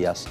días.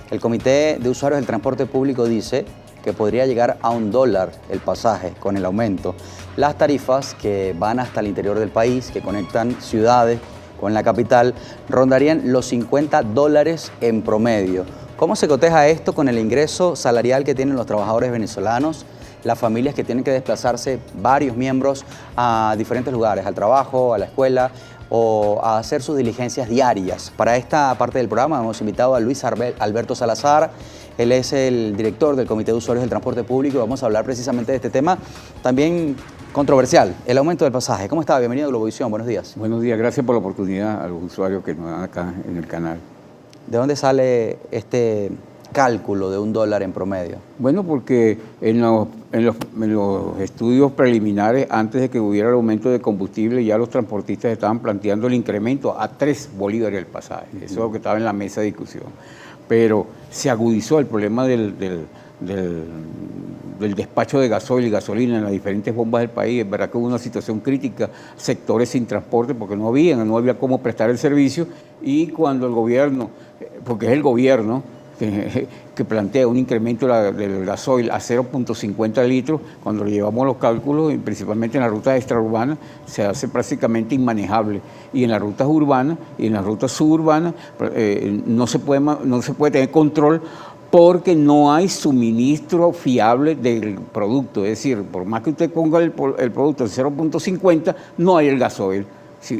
El Comité de Usuarios del Transporte Público dice que podría llegar a $1 el pasaje con el aumento. Las tarifas que van hasta el interior del país, que conectan ciudades con la capital, rondarían los $50 en promedio. ¿Cómo se coteja esto con el ingreso salarial que tienen los trabajadores venezolanos, las familias que tienen que desplazarse varios miembros a diferentes lugares, al trabajo, a la escuela o a hacer sus diligencias diarias? Para esta parte del programa hemos invitado a Luis Alberto Salazar. Él es el director del Comité de Usuarios del Transporte Público y vamos a hablar precisamente de este tema también controversial, el aumento del pasaje. ¿Cómo está? Bienvenido a Globovisión, buenos días. Buenos días, gracias por la oportunidad a los usuarios que nos dan acá en el canal. ¿De dónde sale este cálculo de $1 en promedio? Bueno, porque en los estudios preliminares, antes de que hubiera el aumento de combustible, ya los transportistas estaban planteando el incremento a 3 bolívares el pasaje. Eso es lo que estaba en la mesa de discusión. Pero se agudizó el problema del despacho de gasoil y gasolina en las diferentes bombas del país. Es verdad que hubo una situación crítica, sectores sin transporte, porque no había cómo prestar el servicio, y cuando el gobierno, porque es el gobierno que plantea un incremento del gasoil a 0.50 litros, cuando le llevamos los cálculos, y principalmente en las rutas extraurbanas, se hace prácticamente inmanejable. Y en las rutas urbanas y en las rutas suburbanas no se puede tener control, porque no hay suministro fiable del producto. Es decir, por más que usted ponga el producto en 0.50, no hay el gasoil,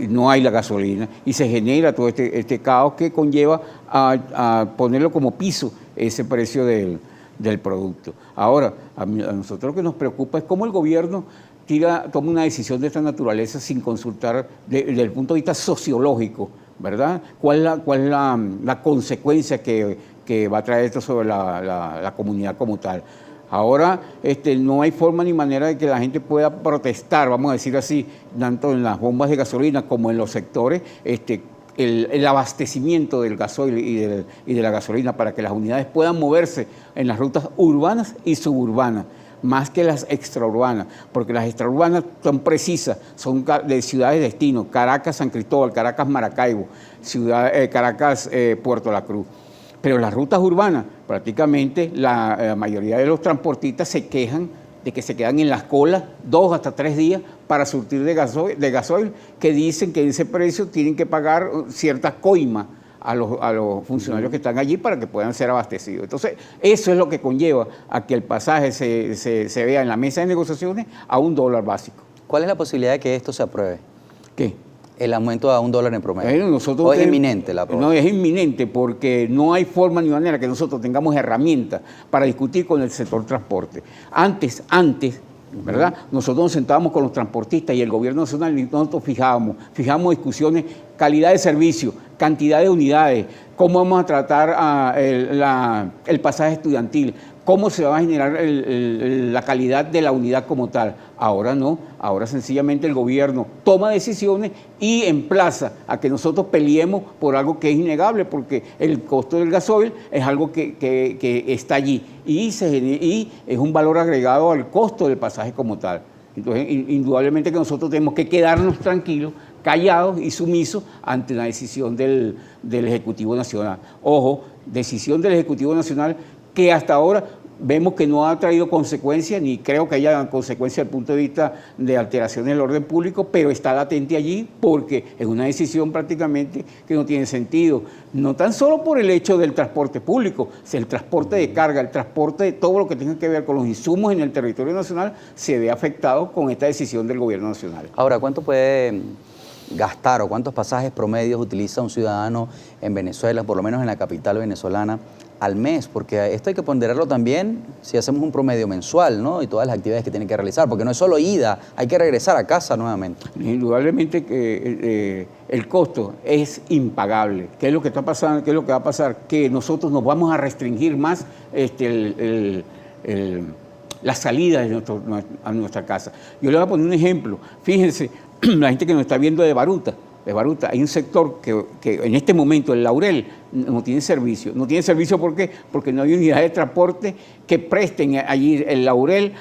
no hay la gasolina, y se genera todo este caos que conlleva a ponerlo como piso ese precio del producto. Ahora, a nosotros lo que nos preocupa es cómo el gobierno toma una decisión de esta naturaleza sin consultar desde el punto de vista sociológico, ¿verdad? ¿Cuál es la consecuencia que va a traer esto sobre la comunidad como tal? Ahora no hay forma ni manera de que la gente pueda protestar, vamos a decir así, tanto en las bombas de gasolina como en los sectores, el abastecimiento del gasoil y de la gasolina, para que las unidades puedan moverse en las rutas urbanas y suburbanas, más que las extraurbanas, porque las extraurbanas son precisas, son de ciudades de destino: Caracas, San Cristóbal, Caracas, Maracaibo, Caracas, Puerto La Cruz. Pero las rutas urbanas, prácticamente la mayoría de los transportistas se quejan de que se quedan en las colas 2 hasta 3 días para surtir de gasoil, que dicen que en ese precio tienen que pagar cierta coima a los funcionarios que están allí para que puedan ser abastecidos. Entonces, eso es lo que conlleva a que el pasaje se vea en la mesa de negociaciones a $1 básico. ¿Cuál es la posibilidad de que esto se apruebe? ¿Qué? El aumento a $1 en promedio. Nosotros ¿O es inminente la aprobación? No, es inminente, porque no hay forma ni manera que nosotros tengamos herramientas para discutir con el sector transporte. Antes, ¿verdad? Nosotros nos sentábamos con los transportistas y el gobierno nacional, y nosotros fijamos discusiones: calidad de servicio, cantidad de unidades, cómo vamos a tratar el pasaje estudiantil, cómo se va a generar la calidad de la unidad como tal. Ahora no, ahora sencillamente el gobierno toma decisiones y emplaza a que nosotros peleemos por algo que es innegable, porque el costo del gasoil es algo que está allí y es un valor agregado al costo del pasaje como tal. Entonces, indudablemente que nosotros tenemos que quedarnos tranquilos, callados y sumisos ante la decisión del Ejecutivo Nacional. Ojo, decisión del Ejecutivo Nacional que hasta ahora vemos que no ha traído consecuencias, ni creo que haya consecuencias desde el punto de vista de alteraciones del orden público, pero está latente allí porque es una decisión prácticamente que no tiene sentido, no tan solo por el hecho del transporte público, el transporte de carga, el transporte de todo lo que tenga que ver con los insumos en el territorio nacional se ve afectado con esta decisión del gobierno nacional. Ahora, ¿cuánto puede gastar o cuántos pasajes promedios utiliza un ciudadano en Venezuela, por lo menos en la capital venezolana, al mes? Porque esto hay que ponderarlo también si hacemos un promedio mensual, ¿no? Y todas las actividades que tienen que realizar, porque no es solo ida, hay que regresar a casa nuevamente. Indudablemente que el costo es impagable. ¿Qué es lo que está pasando? ¿Qué es lo que va a pasar? Que nosotros nos vamos a restringir más la salida a nuestra casa. Yo le voy a poner un ejemplo. Fíjense, la gente que nos está viendo de Baruta, hay un sector que en este momento, el Laurel, no tiene servicio. No tiene servicio, ¿por qué? Porque no hay unidades de transporte que presten allí el Laurel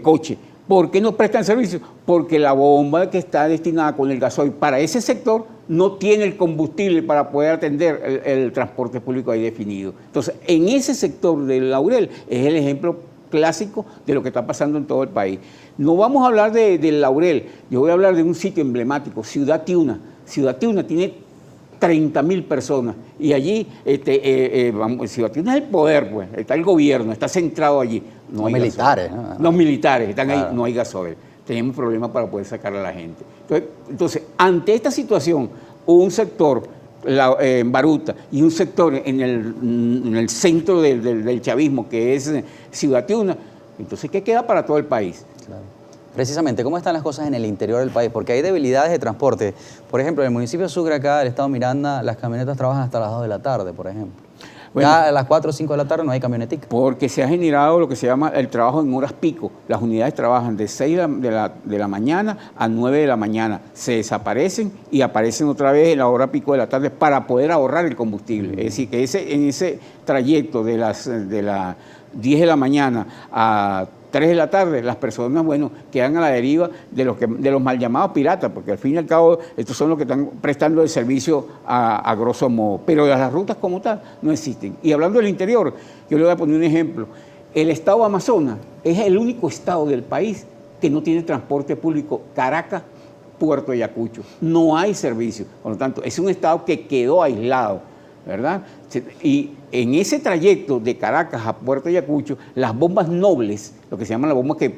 coche. ¿Por qué no prestan servicio? Porque la bomba que está destinada con el gasoil para ese sector no tiene el combustible para poder atender el transporte público ahí definido. Entonces, en ese sector del Laurel es el ejemplo clásico de lo que está pasando en todo el país. No vamos a hablar del Laurel, yo voy a hablar de un sitio emblemático, Ciudad Tiuna. Ciudad Tiuna tiene 30.000 personas y allí Ciudad Tiuna es el poder, pues, está el gobierno, está centrado allí. No hay militares. Los militares están claro. ahí, no hay gasoil. Tenemos problemas para poder sacar a la gente. Entonces, ante esta situación, un sector en Baruta y un sector en el centro del chavismo, que es Ciudad Tiuna, entonces, ¿qué queda para todo el país? Claro. Precisamente, ¿cómo están las cosas en el interior del país? Porque hay debilidades de transporte. Por ejemplo, en el municipio de Sucre, acá del estado Miranda, las camionetas trabajan hasta las 2 de la tarde, por ejemplo. Bueno, ya a las 4 o 5 de la tarde no hay camionetica. Porque se ha generado lo que se llama el trabajo en horas pico. Las unidades trabajan de 6 de la mañana a 9 de la mañana. Se desaparecen y aparecen otra vez en la hora pico de la tarde para poder ahorrar el combustible. Es decir, que en ese trayecto de las 10 de la mañana a 3 de la tarde, las personas, bueno, quedan a la deriva de los mal llamados piratas, porque al fin y al cabo estos son los que están prestando el servicio a grosso modo, pero las rutas como tal no existen. Y hablando del interior, yo le voy a poner un ejemplo. El estado de Amazonas es el único estado del país que no tiene transporte público. Caracas, Puerto Ayacucho, no hay servicio. Por lo tanto, es un estado que quedó aislado, ¿verdad? Y en ese trayecto de Caracas a Puerto Ayacucho, las bombas nobles, lo que se llaman las bombas que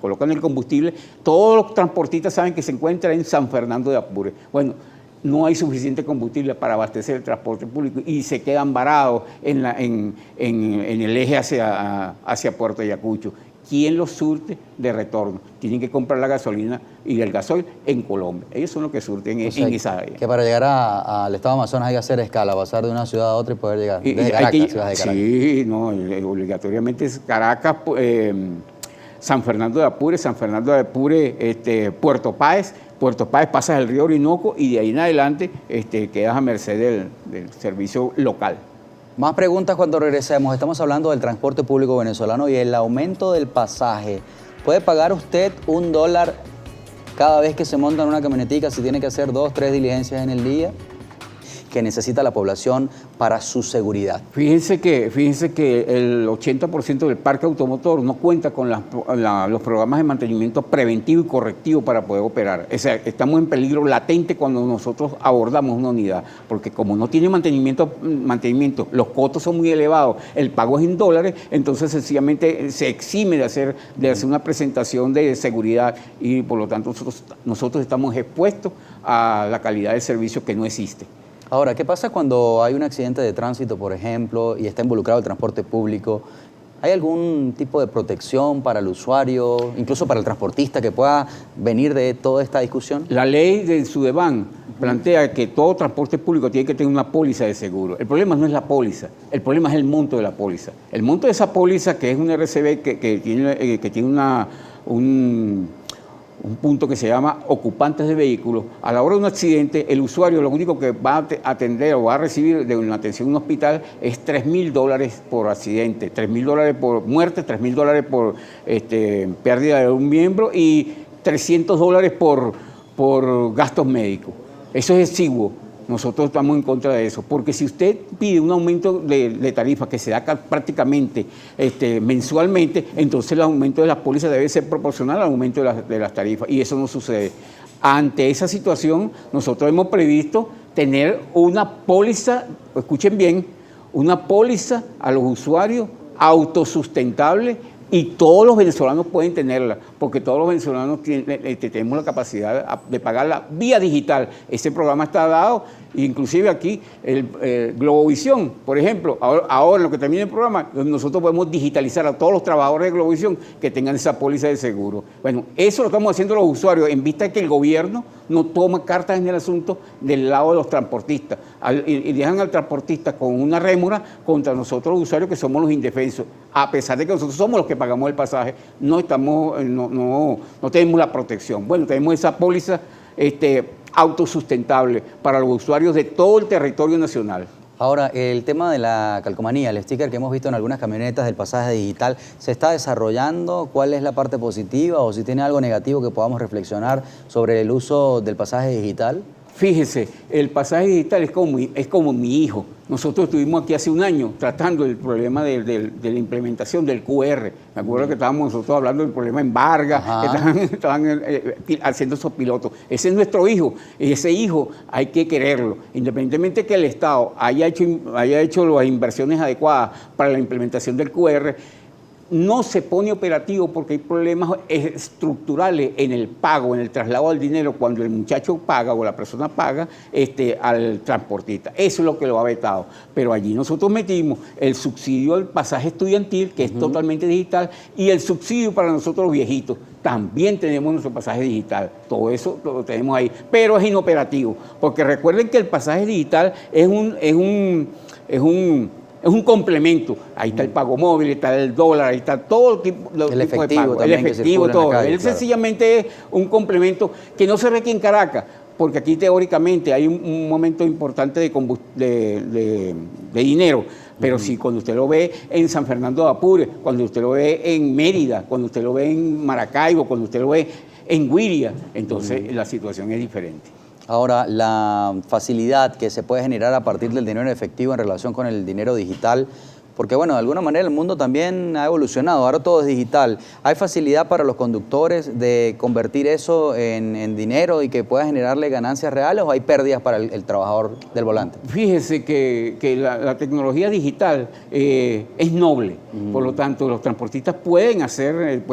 colocan el combustible, todos los transportistas saben que se encuentran en San Fernando de Apure. Bueno, no hay suficiente combustible para abastecer el transporte público y se quedan varados en el eje hacia Puerto Ayacucho. ¿Quién los surte de retorno? Tienen que comprar la gasolina y el gasoil en Colombia. Ellos son los que surten en esa área. Que para llegar al estado de Amazonas hay que hacer escala, pasar de una ciudad a otra y poder llegar. Desde Caracas, ciudad de Caracas. Sí, no, obligatoriamente es Caracas, San Fernando de Apure, Puerto Páez. Puerto Páez pasas el río Orinoco y de ahí en adelante quedas a merced del servicio local. Más preguntas cuando regresemos. Estamos hablando del transporte público venezolano y el aumento del pasaje. ¿Puede pagar usted $1 cada vez que se monta en una camionetica si tiene que hacer 2, 3 diligencias en el día que necesita la población para su seguridad? Fíjense que el 80% del parque automotor no cuenta con los programas de mantenimiento preventivo y correctivo para poder operar. O sea, estamos en peligro latente cuando nosotros abordamos una unidad, porque como no tiene mantenimiento, los costos son muy elevados, el pago es en dólares, entonces sencillamente se exime de hacer una presentación de seguridad y por lo tanto nosotros estamos expuestos a la calidad del servicio que no existe. Ahora, ¿qué pasa cuando hay un accidente de tránsito, por ejemplo, y está involucrado el transporte público? ¿Hay algún tipo de protección para el usuario, incluso para el transportista, que pueda venir de toda esta discusión? La ley del SUDEBAN plantea que todo transporte público tiene que tener una póliza de seguro. El problema no es la póliza, el problema es el monto de la póliza. El monto de esa póliza, que es un RCB que tiene un punto que se llama ocupantes de vehículos. A la hora de un accidente, el usuario lo único que va a atender o va a recibir de una atención en un hospital es $3.000 por accidente, $3.000 por muerte, $3.000 por pérdida de un miembro y $300 por gastos médicos. Eso es exiguo. Nosotros estamos en contra de eso, porque si usted pide un aumento de tarifa que se da prácticamente mensualmente, entonces el aumento de las pólizas debe ser proporcional al aumento de las tarifas, y eso no sucede. Ante esa situación, nosotros hemos previsto tener una póliza, escuchen bien, una póliza a los usuarios autosustentable, y todos los venezolanos pueden tenerla, porque todos los venezolanos tenemos la capacidad de pagarla vía digital. Ese programa está dado, inclusive aquí, el Globovisión, por ejemplo, ahora en lo que termina el programa, nosotros podemos digitalizar a todos los trabajadores de Globovisión que tengan esa póliza de seguro. Bueno, eso lo estamos haciendo los usuarios, en vista de que el gobierno no toma cartas en el asunto del lado de los transportistas, y dejan al transportista con una rémora contra nosotros los usuarios, que somos los indefensos. A pesar de que nosotros somos los que pagamos el pasaje, no tenemos la protección. Bueno, tenemos esa póliza autosustentable para los usuarios de todo el territorio nacional. Ahora, el tema de la calcomanía, el sticker que hemos visto en algunas camionetas del pasaje digital, ¿se está desarrollando? ¿Cuál es la parte positiva o si tiene algo negativo que podamos reflexionar sobre el uso del pasaje digital? Fíjese, el pasaje digital es como mi hijo. Nosotros estuvimos aquí hace un año tratando el problema de la implementación del QR. Me acuerdo que estábamos nosotros hablando del problema en Vargas, que estaban haciendo esos pilotos. Ese es nuestro hijo, y ese hijo hay que quererlo. Independientemente que el Estado haya hecho las inversiones adecuadas para la implementación del QR, no se pone operativo porque hay problemas estructurales en el pago, en el traslado del dinero, cuando el muchacho paga o la persona paga al transportista. Eso es lo que lo ha vetado. Pero allí nosotros metimos el subsidio al pasaje estudiantil, que es totalmente digital, y el subsidio para nosotros los viejitos. También tenemos nuestro pasaje digital. Todo eso lo tenemos ahí, pero es inoperativo. Porque recuerden que el pasaje digital es un complemento. Ahí está el pago móvil, está el dólar, ahí está todo tipo de pago. El efectivo, todo. Él sencillamente es un complemento que no se ve aquí en Caracas, porque aquí teóricamente hay un momento importante de dinero, pero sí, cuando usted lo ve en San Fernando de Apure, cuando usted lo ve en Mérida, cuando usted lo ve en Maracaibo, cuando usted lo ve en Güiria, entonces la situación es diferente. Ahora, la facilidad que se puede generar a partir del dinero en efectivo en relación con el dinero digital, porque bueno, de alguna manera el mundo también ha evolucionado, ahora todo es digital. ¿Hay facilidad para los conductores de convertir eso en dinero y que pueda generarle ganancias reales o hay pérdidas para el trabajador del volante? Fíjese que la tecnología digital es noble, por lo tanto los transportistas pueden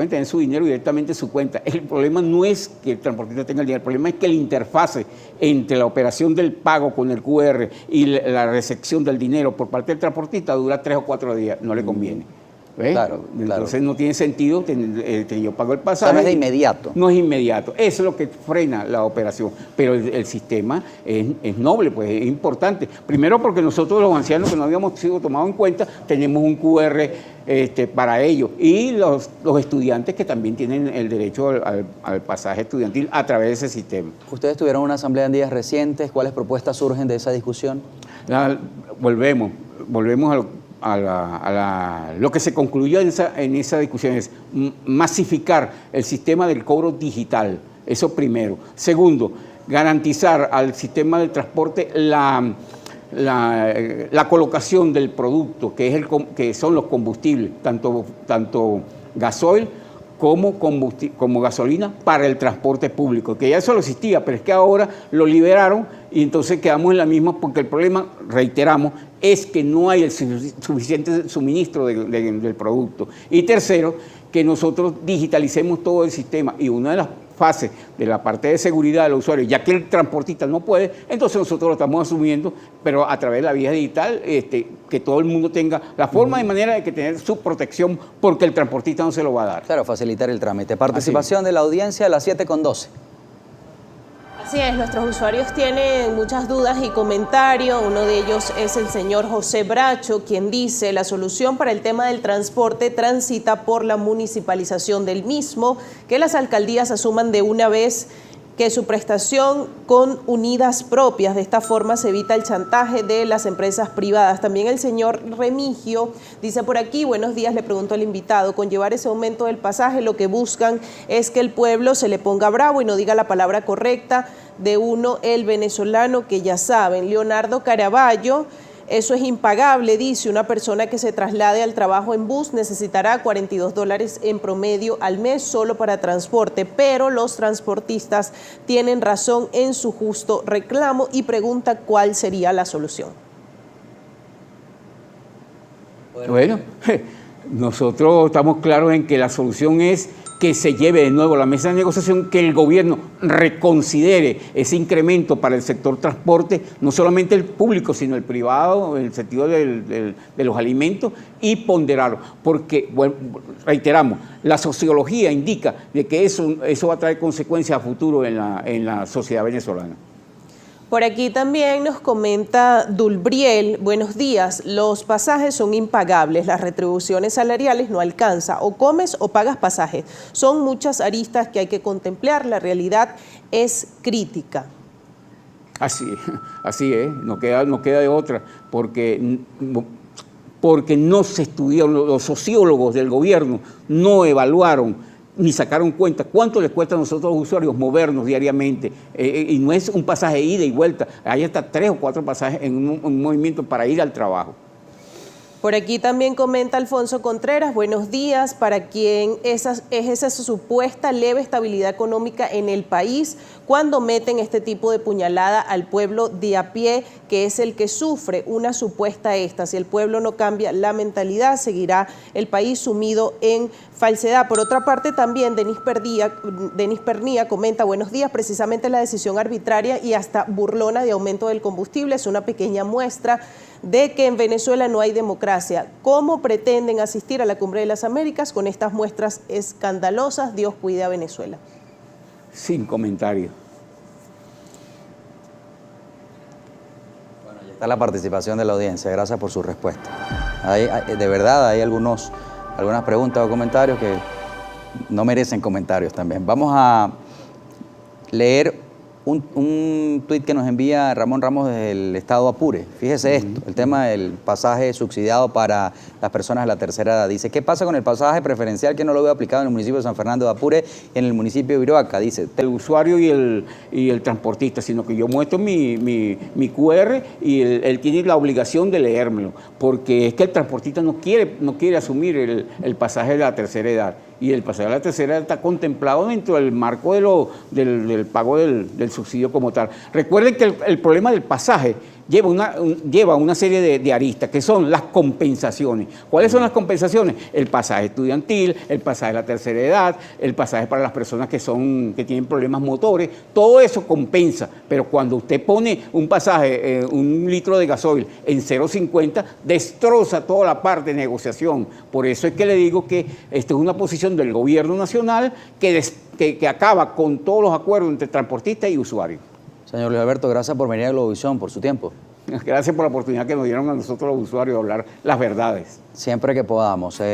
tener su dinero directamente en su cuenta. El problema no es que el transportista tenga el dinero, el problema es que la interfase entre la operación del pago con el QR y la recepción del dinero por parte del transportista dura 3 o 4 días, no le conviene. Claro, entonces no tiene sentido que yo pago el pasaje. O sea, no es de inmediato. No es inmediato. Eso es lo que frena la operación. Pero el sistema es noble, pues es importante. Primero porque nosotros los ancianos que no habíamos sido tomados en cuenta, tenemos un QR para ellos. Y los estudiantes que también tienen el derecho al pasaje estudiantil a través de ese sistema. Ustedes tuvieron una asamblea en días recientes. ¿Cuáles propuestas surgen de esa discusión? Volvemos lo que se concluyó en esa discusión es masificar el sistema del cobro digital, eso primero. Segundo, garantizar al sistema del transporte la colocación del producto, que son los combustibles, tanto gasoil como gasolina para el transporte público, que ya eso no existía, pero es que ahora lo liberaron y entonces quedamos en la misma porque el problema, reiteramos, es que no hay el suficiente suministro del producto. Y tercero, que nosotros digitalicemos todo el sistema y una de las fases de la parte de seguridad del usuario, ya que el transportista no puede, entonces nosotros lo estamos asumiendo, pero a través de la vía digital, que todo el mundo tenga la forma de manera de que tener su protección, porque el transportista no se lo va a dar. Claro, facilitar el trámite. Participación de la audiencia a las 7:12. Así es, nuestros usuarios tienen muchas dudas y comentarios. Uno de ellos es el señor José Bracho, quien dice: la solución para el tema del transporte transita por la municipalización del mismo, que las alcaldías asuman de una vez que su prestación con unidas propias. De esta forma se evita el chantaje de las empresas privadas. También el señor Remigio dice por aquí: buenos días, le pregunto al invitado, con llevar ese aumento del pasaje lo que buscan es que el pueblo se le ponga bravo y no diga la palabra correcta de uno, el venezolano, que ya saben. Leonardo Caraballo: eso es impagable, dice. Una persona que se traslade al trabajo en bus necesitará $42 en promedio al mes solo para transporte, pero los transportistas tienen razón en su justo reclamo y pregunta cuál sería la solución. Bueno, nosotros estamos claros en que la solución es que se lleve de nuevo a la mesa de negociación, que el gobierno reconsidere ese incremento para el sector transporte, no solamente el público, sino el privado, en el sentido de los alimentos, y ponderarlo. Porque, bueno, reiteramos, la sociología indica de que eso va a traer consecuencias a futuro en la sociedad venezolana. Por aquí también nos comenta Dulbriel: buenos días, los pasajes son impagables, las retribuciones salariales no alcanza, o comes o pagas pasajes. Son muchas aristas que hay que contemplar, la realidad es crítica. Así es, no queda de otra, porque no se estudiaron, los sociólogos del gobierno no evaluaron ni sacaron cuenta cuánto les cuesta a nosotros los usuarios movernos diariamente. Y no es un pasaje ida y vuelta, hay hasta 3 o 4 pasajes en un movimiento para ir al trabajo. Por aquí también comenta Alfonso Contreras, buenos días, para quien es esa supuesta leve estabilidad económica en el país cuando meten este tipo de puñalada al pueblo de a pie, que es el que sufre una supuesta esta. Si el pueblo no cambia la mentalidad, seguirá el país sumido en falsedad. Por otra parte, también Denis Pernía comenta, buenos días, precisamente la decisión arbitraria y hasta burlona de aumento del combustible es una pequeña muestra de que en Venezuela no hay democracia. ¿Cómo pretenden asistir a la Cumbre de las Américas con estas muestras escandalosas? Dios cuide a Venezuela. Sin comentario. Bueno, ya está la participación de la audiencia. Gracias por su respuesta. De verdad, hay algunas preguntas o comentarios que no merecen comentarios también. Vamos a leer un tuit que nos envía Ramón Ramos del estado Apure. Fíjese esto, el tema del pasaje subsidiado para las personas de la tercera edad. Dice, ¿qué pasa con el pasaje preferencial que no lo veo aplicado en el municipio de San Fernando de Apure y en el municipio de Viroaca? Dice, El usuario y el transportista, sino que yo muestro mi QR y él tiene la obligación de leérmelo, porque es que el transportista no quiere asumir el pasaje de la tercera edad. Y el pasaje de la tercera edad está contemplado dentro del marco del pago del subsidio como tal. Recuerden que el problema del pasaje lleva una serie de aristas, que son las compensaciones. ¿Cuáles son las compensaciones? El pasaje estudiantil, el pasaje de la tercera edad, el pasaje para las personas que tienen problemas motores, todo eso compensa. Pero cuando usted pone un pasaje, 1 litro de gasoil en 0.50, destroza toda la parte de negociación. Por eso es que le digo que esta es una posición del gobierno nacional que acaba con todos los acuerdos entre transportistas y usuarios. señor Luis Alberto, gracias por venir a Globovisión, por su tiempo. Gracias por la oportunidad que nos dieron a nosotros los usuarios de hablar las verdades. Siempre que podamos.